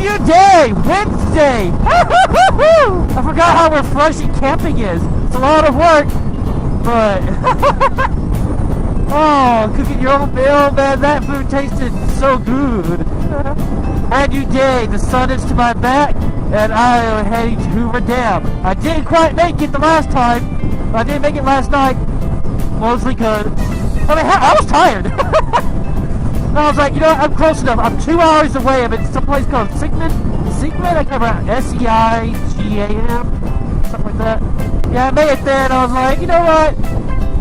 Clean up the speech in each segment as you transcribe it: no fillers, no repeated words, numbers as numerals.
new day, Wednesday. I forgot how refreshing camping is. It's a lot of work, but oh, cooking your own meal, man, that food tasted so good. Brand new day, the sun is to my back, and I am heading to Hoover Dam. I didn't quite make it the last time. I didn't make it last night, mostly because, I mean, I was tired. And I was like, you know what, I'm close enough. I'm 2 hours away. I'm in some place called Sigmund? I can't remember, S-E-I-G-A-M, something like that. Yeah, I made it there, and I was like, you know what,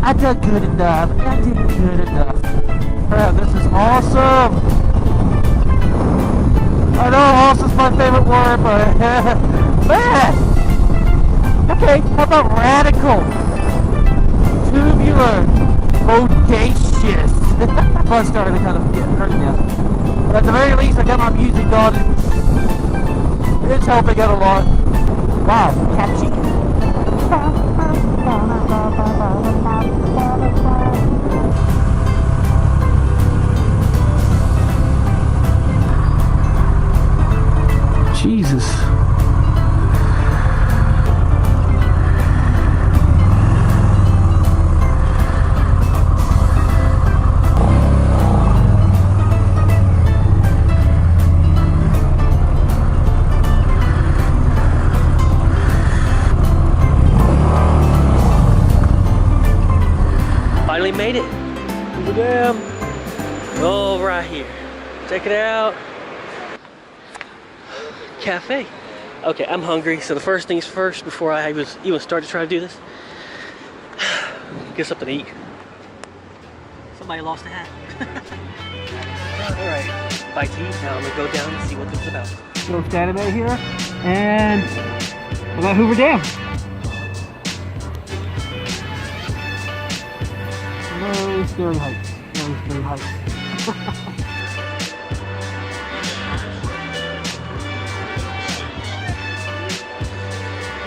I did good enough. I did good enough. Crap, this is awesome. I know awesome's my favorite word, but man. Okay, how about radical? Tubular. Bodacious. I'm starting to kind of get hurt now. But at the very least, I got my music on. It's helping out a lot. Wow, catchy. Jesus. Finally made it. Hoover Dam. Oh, right here. Check it out. Cafe. Okay, I'm hungry, so the first things first, before I even start to try to do this, get something to eat. Somebody lost a hat. Alright, bite to eat. Now I'm gonna go down and see what this is about. So standing right here, and I got Hoover Dam. Very scary heights. Very scary heights.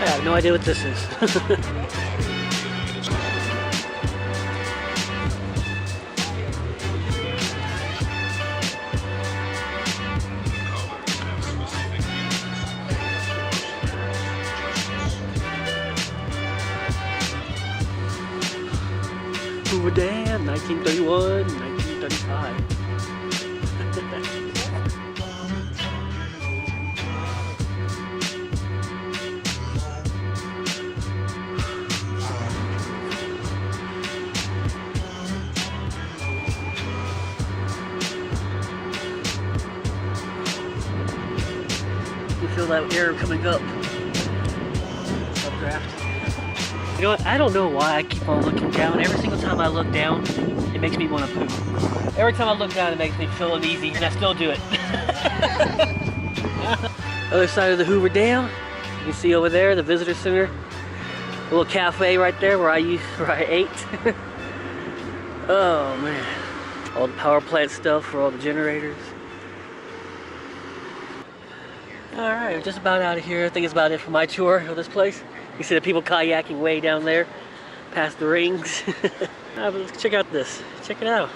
I have no idea what this is. Hoover Dam, 1931, 1935. You feel that air coming up. Updraft. You know what? I don't know why I keep on looking down. Every single time I look down, it makes me want to poop. Every time I look down, it makes me feel uneasy, and I still do it. Other side of the Hoover Dam, you can see over there the visitor center. A little cafe right there where I ate. Oh man. All the power plant stuff for all the generators. Alright, we're just about out of here. I think it's about it for my tour of this place. You see the people kayaking way down there, past the rings. But let's check out this. Check it out.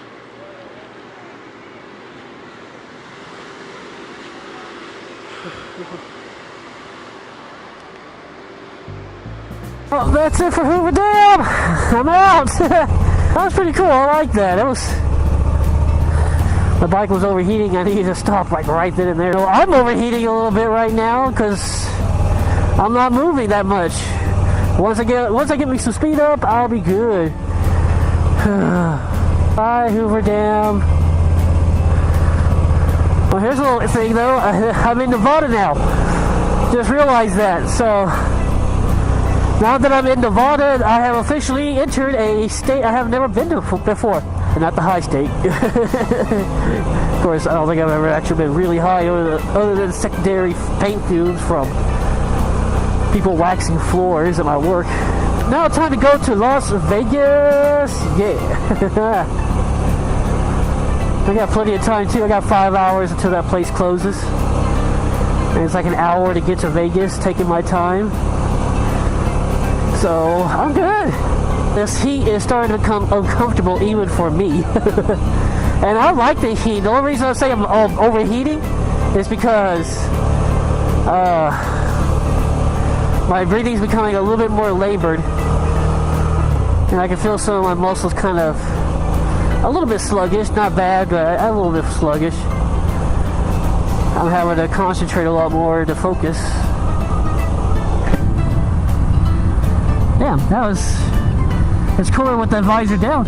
Well, that's it for Hoover Dam. I'm out. That was pretty cool. I like that. It was. The bike was overheating. I needed to stop like right then and there. So I'm overheating a little bit right now because I'm not moving that much. Once I get me some speed up, I'll be good. Bye, Hoover Dam. Well, here's a little thing though. I'm in Nevada now. Just realized that. So now that I'm in Nevada, I have officially entered a state I have never been to before. And not the high state. Of course, I don't think I've ever actually been really high other than secondary paint fumes from people waxing floors at my work. Now it's time to go to Las Vegas. Yeah. I got plenty of time too. I got 5 hours until that place closes. And it's like an hour to get to Vegas, taking my time. So I'm good. This heat is starting to become uncomfortable even for me. And I like the heat. The only reason I say I'm overheating is because My breathing's becoming a little bit more labored, and I can feel some of my muscles kind of a little bit sluggish. Not bad, but a little bit sluggish. I'm having to concentrate a lot more to focus. Damn, it's cooler with that visor down.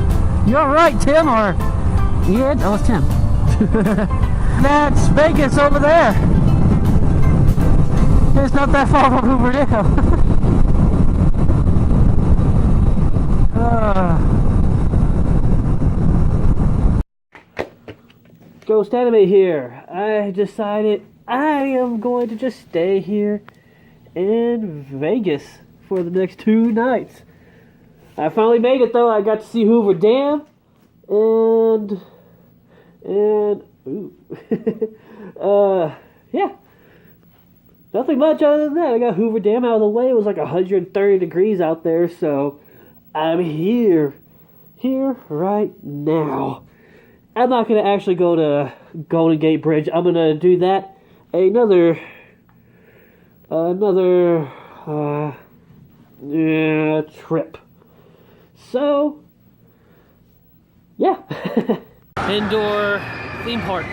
You alright, Tim? Or Ian? Oh, it's Tim. That's Vegas over there. It's not that far from Hoover Dam. Ghost Anime here. I decided I am going to just stay here in Vegas for the next 2 nights. I finally made it though. I got to see Hoover Dam and yeah. Nothing much other than that. I got Hoover Dam out of the way. It was like 130 degrees out there, so I'm here right now. I'm not going to actually go to Golden Gate Bridge. I'm going to do that another trip. So, yeah. Indoor theme park.